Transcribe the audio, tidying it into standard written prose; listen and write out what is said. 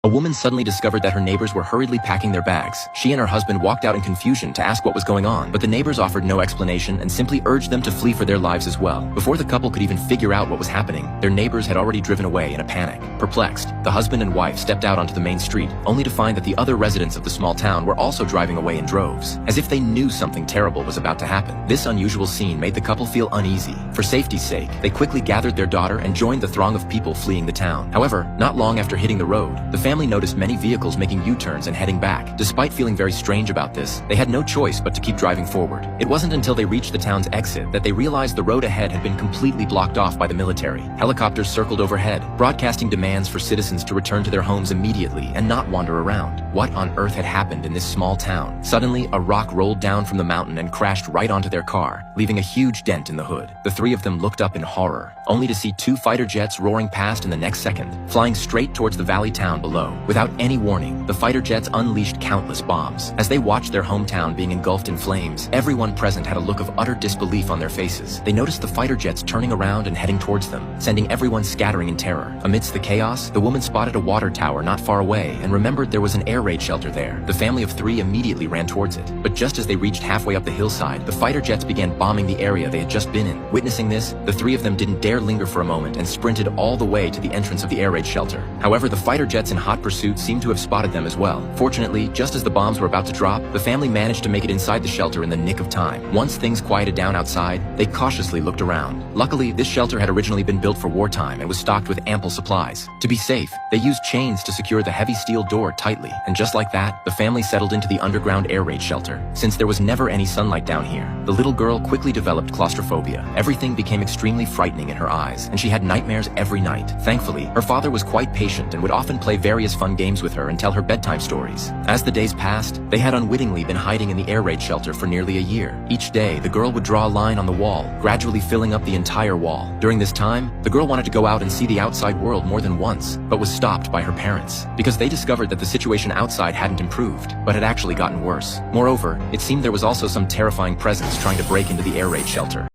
A woman suddenly discovered that her neighbors were hurriedly packing their bags. She and her husband walked out in confusion to ask what was going on, but the neighbors offered no explanation and simply urged them to flee for their lives as well. Before the couple could even figure out what was happening, their neighbors had already driven away in a panic. Perplexed, the husband and wife stepped out onto the main street, only to find that the other residents of the small town were also driving away in droves, as if they knew something terrible was about to happen. This unusual scene made the couple feel uneasy. For safety's sake, they quickly gathered their daughter and joined the throng of people fleeing the town. However, not long after hitting the road, the family noticed many vehicles making U-turns and heading back. Despite feeling very strange about this, they had no choice but to keep driving forward. It wasn't until they reached the town's exit that they realized the road ahead had been completely blocked off by the military. Helicopters circled overhead, broadcasting demands for citizens to return to their homes immediately and not wander around. What on earth had happened in this small town? Suddenly, a rock rolled down from the mountain and crashed right onto their car, leaving a huge dent in the hood. The three of them looked up in horror, only to see two fighter jets roaring past in the next second, flying straight towards the valley town below. Without any warning, the fighter jets unleashed countless bombs. As they watched their hometown being engulfed in flames, everyone present had a look of utter disbelief on their faces. They noticed the fighter jets turning around and heading towards them, sending everyone scattering in terror. Amidst the chaos, the woman spotted a water tower not far away and remembered there was an air raid shelter there. The family of three immediately ran towards it. But just as they reached halfway up the hillside, the fighter jets began bombing the area they had just been in. Witnessing this, the three of them didn't dare linger for a moment and sprinted all the way to the entrance of the air raid shelter. However, the fighter jets in hot pursuit seemed to have spotted them as well. Fortunately, just as the bombs were about to drop, the family managed to make it inside the shelter in the nick of time. Once things quieted down outside, they cautiously looked around. Luckily, this shelter had originally been built for wartime and was stocked with ample supplies. To be safe, they used chains to secure the heavy steel door tightly, and just like that, the family settled into the underground air raid shelter. Since there was never any sunlight down here, the little girl quickly developed claustrophobia. Everything became extremely frightening in her eyes, and she had nightmares every night. Thankfully, her father was quite patient and would often play various fun games with her and tell her bedtime stories. As the days passed, they had unwittingly been hiding in the air raid shelter for nearly a year. Each day, the girl would draw a line on the wall, gradually filling up the entire wall. During this time, the girl wanted to go out and see the outside world more than once, but was stopped by her parents, because they discovered that the situation outside hadn't improved, but had actually gotten worse. Moreover, it seemed there was also some terrifying presence trying to break into the air raid shelter.